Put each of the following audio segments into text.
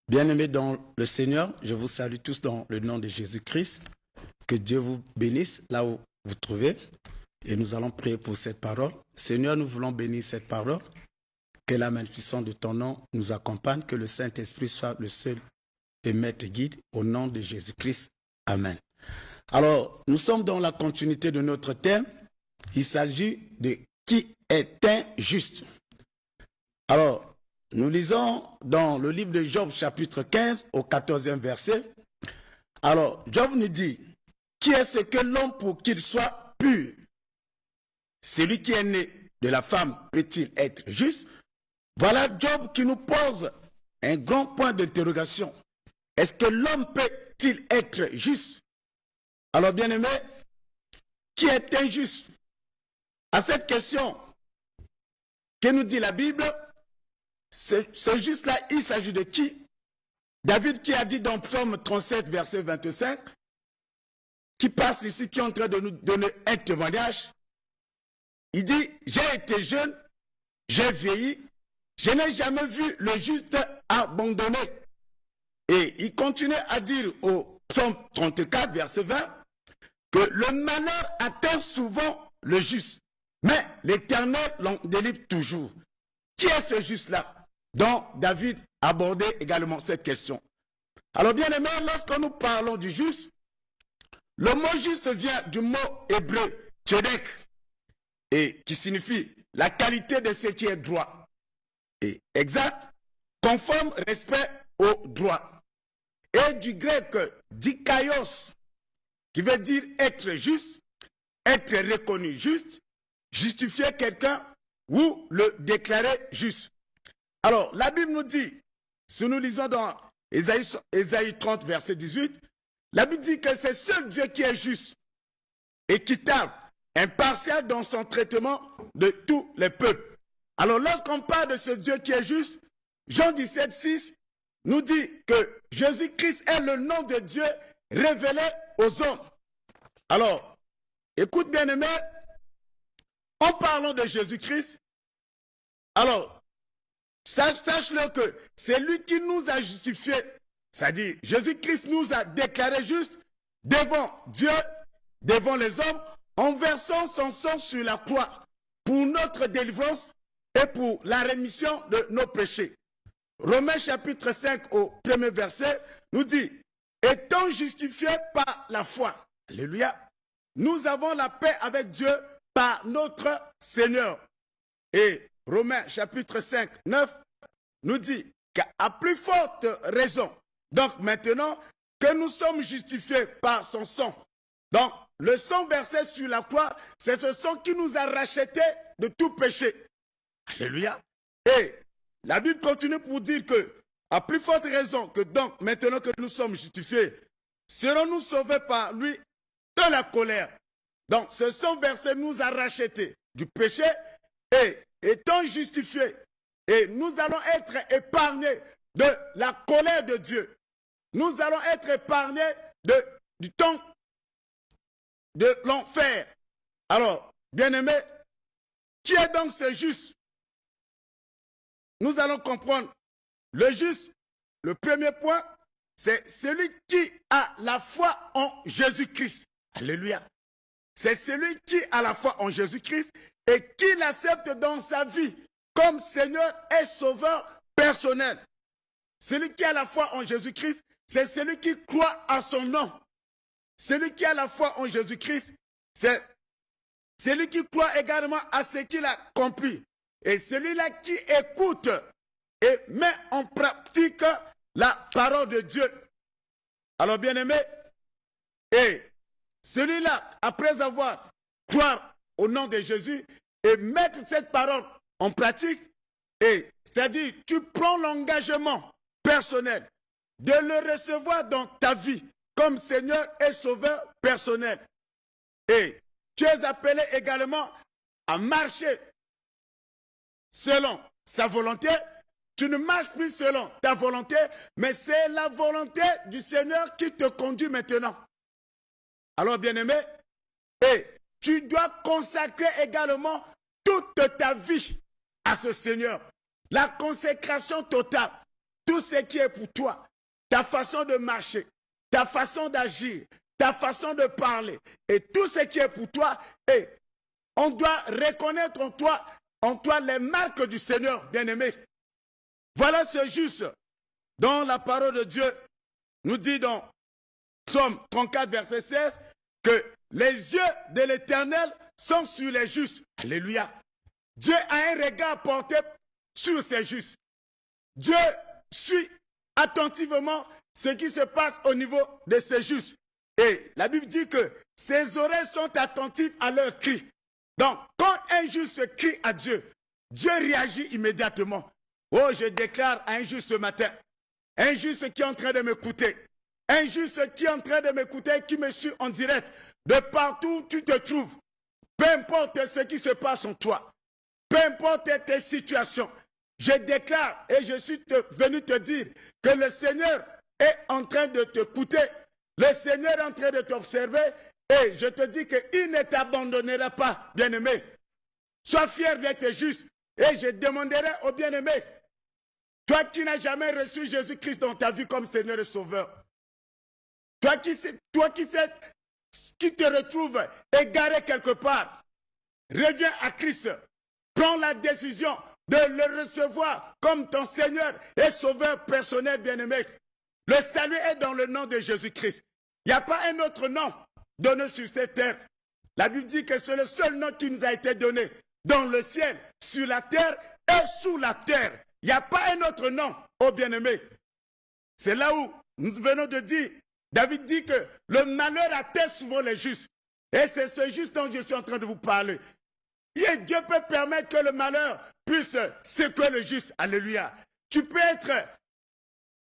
Bien-aimés dans le Seigneur, je vous salue tous dans le nom de Jésus-Christ. Que Dieu vous bénisse là où vous vous trouvez. Et nous allons prier pour cette parole. Seigneur, nous voulons bénir cette parole. Que la magnificence de ton nom nous accompagne. Que le Saint-Esprit soit le seul et maître guide. Au nom de Jésus-Christ. Amen. Alors, nous sommes dans la continuité de notre thème. Il s'agit de qui est injuste. Alors, nous lisons dans le livre de Job, chapitre 15, au 14e verset. Alors, Job nous dit, qui est-ce que l'homme pour qu'il soit pur? Celui qui est né de la femme peut-il être juste? Voilà Job qui nous pose un grand point d'interrogation. Est-ce que l'homme peut-il être juste? Alors, bien-aimé, qui est injuste? À cette question, que nous dit la Bible? C'est juste là, il s'agit de qui? David qui a dit dans Psaume 37, verset 25, qui passe ici, qui est en train de nous donner un témoignage. Il dit, j'ai été jeune, j'ai vieilli, je n'ai jamais vu le juste abandonné. Et il continue à dire au Psaume 34, verset 20, que le malheur atteint souvent le juste, mais l'Éternel l'en délivre toujours. Qui est ce juste-là? Donc, David abordait également cette question. Alors, bien aimé, lorsque nous parlons du juste, le mot juste vient du mot hébreu, tzedek, et qui signifie la qualité de ce qui est droit. Et exact, conforme, respect au droit. Et du grec dikaios, qui veut dire être juste, être reconnu juste, justifier quelqu'un ou le déclarer juste. Alors, la Bible nous dit, si nous lisons dans Ésaïe 30, verset 18, la Bible dit que c'est seul Dieu qui est juste, équitable, impartial dans son traitement de tous les peuples. Alors, lorsqu'on parle de ce Dieu qui est juste, Jean 17, 6 nous dit que Jésus-Christ est le nom de Dieu révélé aux hommes. Alors, écoute bien aimé, en parlant de Jésus-Christ, alors, sache-le que c'est lui qui nous a justifiés, c'est-à-dire Jésus-Christ nous a déclarés justes devant Dieu, devant les hommes, en versant son sang sur la croix pour notre délivrance et pour la rémission de nos péchés. Romains chapitre 5 au premier verset nous dit, étant justifiés par la foi, alléluia, nous avons la paix avec Dieu par notre Seigneur. Et Romains chapitre 5, 9 nous dit qu'à plus forte raison, donc maintenant que nous sommes justifiés par son sang, donc le sang versé sur la croix, c'est ce sang qui nous a rachetés de tout péché. Alléluia. Et la Bible continue pour dire que, à plus forte raison que donc maintenant que nous sommes justifiés, serons-nous sauvés par lui de la colère. Donc ce sang versé nous a rachetés du péché et étant justifiés, et nous allons être épargnés de la colère de Dieu. Nous allons être épargnés du temps de l'enfer. Alors, bien-aimés, qui est donc ce juste? Nous allons comprendre. Le juste, le premier point, c'est celui qui a la foi en Jésus-Christ. Alléluia. C'est celui qui a la foi en Jésus-Christ et qui l'accepte dans sa vie comme Seigneur et Sauveur personnel. Celui qui a la foi en Jésus-Christ, c'est celui qui croit à son nom. Celui qui a la foi en Jésus-Christ, c'est celui qui croit également à ce qu'il a accompli. Et celui-là qui écoute et met en pratique la parole de Dieu. Alors bien aimé, et celui-là, après avoir croire au nom de Jésus et mettre cette parole en pratique, et c'est-à-dire tu prends l'engagement personnel de le recevoir dans ta vie comme Seigneur et Sauveur personnel. Et tu es appelé également à marcher selon sa volonté. Tu ne marches plus selon ta volonté, mais c'est la volonté du Seigneur qui te conduit maintenant. Alors, bien-aimé, et tu dois consacrer également toute ta vie à ce Seigneur. La consécration totale. tout ce qui est pour toi, ta façon de marcher, ta façon d'agir, ta façon de parler, et tout ce qui est pour toi, et on doit reconnaître en toi les marques du Seigneur, bien-aimé. Voilà ce juste dont la parole de Dieu nous dit dans Psaume 34, verset 16, que les yeux de l'Éternel sont sur les justes. Alléluia. Dieu a un regard porté sur ces justes. Dieu suit attentivement ce qui se passe au niveau de ces justes. Et la Bible dit que ses oreilles sont attentives à leurs cris. Donc, quand un juste crie à Dieu, Dieu réagit immédiatement. Oh, je déclare à un juste ce matin, un juste qui est en train de m'écouter, un juste qui est en train de m'écouter, qui me suit en direct, de partout où tu te trouves, peu importe ce qui se passe en toi, peu importe tes situations, je déclare et je suis venu te dire que le Seigneur est en train de t'écouter, le Seigneur est en train de t'observer et je te dis qu'il ne t'abandonnera pas, bien-aimé. Sois fier d'être juste et je demanderai au bien-aimé, toi qui n'as jamais reçu Jésus-Christ dans ta vie comme Seigneur et Sauveur, toi qui te retrouves égaré quelque part, reviens à Christ, prends la décision de le recevoir comme ton Seigneur et Sauveur personnel, bien-aimé. Le salut est dans le nom de Jésus-Christ. Il n'y a pas un autre nom donné sur cette terre. La Bible dit que c'est le seul nom qui nous a été donné dans le ciel, sur la terre et sous la terre. Il n'y a pas un autre nom, ô bien-aimé. C'est là où nous venons de dire, David dit que le malheur atteint souvent les justes. Et c'est ce juste dont je suis en train de vous parler. Et Dieu peut permettre que le malheur puisse secouer le juste. Alléluia. Tu peux être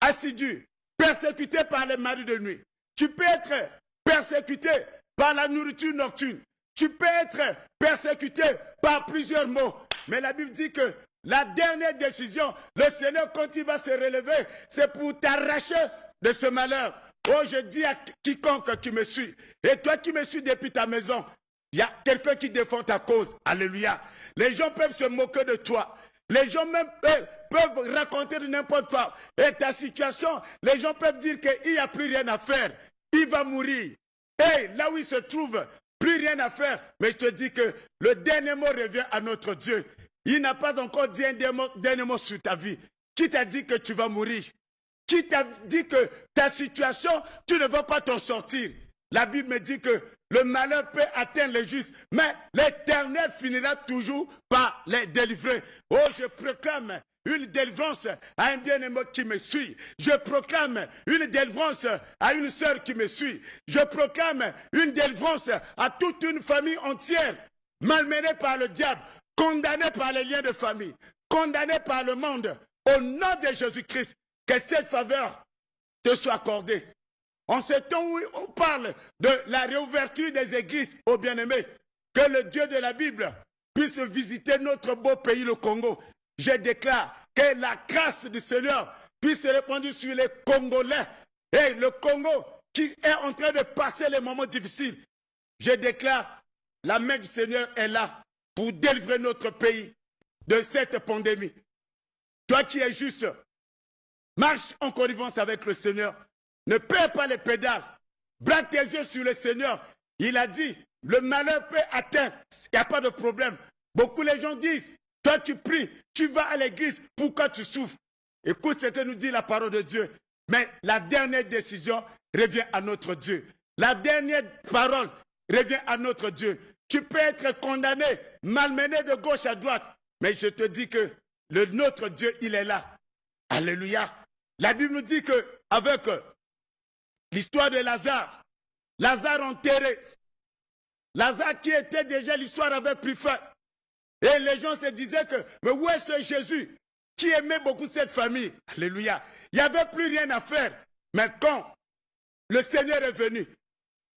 assidu, persécuté par les maris de nuit. Tu peux être persécuté par la nourriture nocturne. Tu peux être persécuté par plusieurs maux. Mais la Bible dit que la dernière décision, le Seigneur, quand il va se relever, c'est pour t'arracher de ce malheur. Oh, je dis à quiconque qui me suit, et toi qui me suis depuis ta maison, il y a quelqu'un qui défend ta cause. Alléluia. Les gens peuvent se moquer de toi. Les gens même peuvent raconter de n'importe quoi. Et ta situation, les gens peuvent dire qu'il n'y a plus rien à faire. Il va mourir. Et là où il se trouve, plus rien à faire. Mais je te dis que le dernier mot revient à notre Dieu. Il n'a pas encore dit un dernier mot sur ta vie. Qui t'a dit que tu vas mourir? Qui t'a dit que ta situation, tu ne vas pas t'en sortir? La Bible me dit que le malheur peut atteindre les justes, mais l'Éternel finira toujours par les délivrer. Oh, je proclame une délivrance à un bien-aimé qui me suit. Je proclame une délivrance à une sœur qui me suit. Je proclame une délivrance à toute une famille entière, malmenée par le diable, condamnée par les liens de famille, condamnée par le monde. Au nom de Jésus-Christ, que cette faveur te soit accordée. En ce temps où on parle de la réouverture des églises, aux bien-aimés, que le Dieu de la Bible puisse visiter notre beau pays, le Congo. Je déclare que la grâce du Seigneur puisse se répandre sur les Congolais. Et le Congo qui est en train de passer les moments difficiles. Je déclare, la main du Seigneur est là pour délivrer notre pays de cette pandémie. Toi qui es juste, marche en connivence avec le Seigneur. Ne perds pas les pédales. Braque tes yeux sur le Seigneur. Il a dit, le malheur peut atteindre. Il n'y a pas de problème. Beaucoup de gens disent, toi tu pries, tu vas à l'église, pourquoi tu souffres? Écoute ce que nous dit la parole de Dieu. Mais la dernière décision revient à notre Dieu. La dernière parole revient à notre Dieu. Tu peux être condamné, malmené de gauche à droite. Mais je te dis que notre Dieu, il est là. Alléluia. La Bible nous dit que avec l'histoire de Lazare, Lazare enterré, Lazare qui était déjà, l'histoire avait pris fin. Et les gens se disaient que, mais où est ce Jésus qui aimait beaucoup cette famille? Alléluia. Il n'y avait plus rien à faire. Mais quand le Seigneur est venu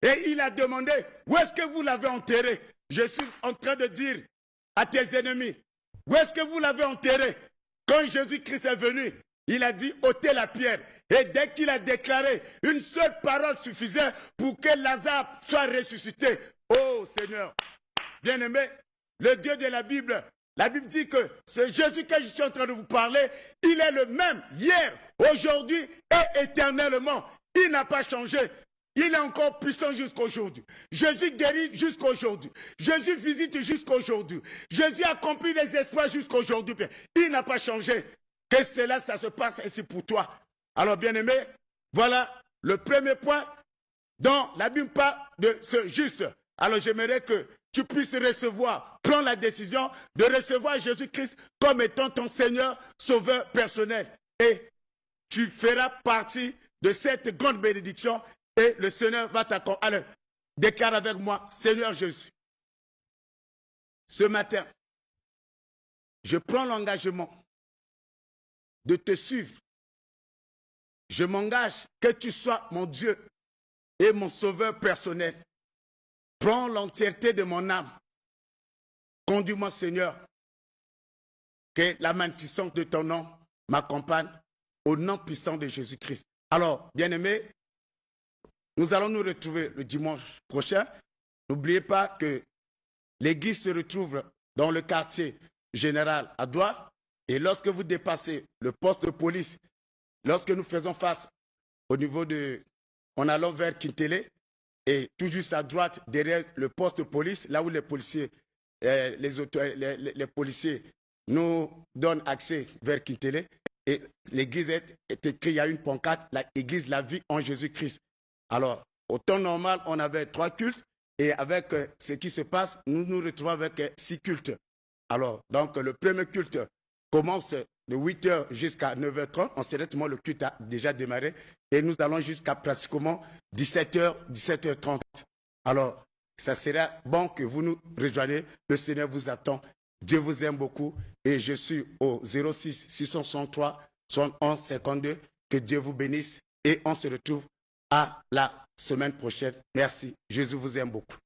et il a demandé, où est-ce que vous l'avez enterré? Je suis en train de dire à tes ennemis, où est-ce que vous l'avez enterré? Quand Jésus-Christ est venu, il a dit ôtez la pierre. Et dès qu'il a déclaré, une seule parole suffisait pour que Lazare soit ressuscité. Oh Seigneur, bien-aimé, le Dieu de la Bible La Bible dit que ce Jésus que je suis en train de vous parler, il est le même hier, aujourd'hui et éternellement. Il n'a pas changé. Il est encore puissant jusqu'aujourd'hui. Jésus guérit jusqu'aujourd'hui. Jésus visite jusqu'aujourd'hui. Jésus accomplit des exploits jusqu'aujourd'hui. Il n'a pas changé. Que cela, ça se passe ainsi pour toi. Alors, bien-aimé, voilà le premier point dont la Bible parle de ce juste. Alors, j'aimerais que tu puisses recevoir, prendre la décision de recevoir Jésus-Christ comme étant ton Seigneur, Sauveur personnel. Et tu feras partie de cette grande bénédiction et le Seigneur va t'accompagner. Alors, déclare avec moi, Seigneur Jésus, ce matin, je prends l'engagement de te suivre. Je m'engage que tu sois mon Dieu et mon Sauveur personnel. Prends l'entièreté de mon âme. Conduis-moi, Seigneur, que la magnificence de ton nom m'accompagne au nom puissant de Jésus-Christ. Alors, bien-aimés, nous allons nous retrouver le dimanche prochain. N'oubliez pas que l'église se retrouve dans le quartier général à Douar. Et lorsque vous dépassez le poste de police, lorsque nous faisons face au niveau de... En allant vers Kintélé, et tout juste à droite, derrière le poste de police, là où les policiers, les policiers nous donnent accès vers Kintélé, et l'église est écrite, il y a une pancarte, l'église La Vie en Jésus-Christ. Alors, au temps normal, on avait 3 cultes, et avec ce qui se passe, nous nous retrouvons avec 6 cultes. Alors, donc, le premier culte commence de 8h jusqu'à 9h30. En ce moment, le culte a déjà démarré. Et nous allons jusqu'à pratiquement 17h, 17h30. Alors, ça serait bon que vous nous rejoigniez. Le Seigneur vous attend. Dieu vous aime beaucoup. Et je suis au 06 663 71 52. Que Dieu vous bénisse. Et on se retrouve à la semaine prochaine. Merci. Jésus vous aime beaucoup.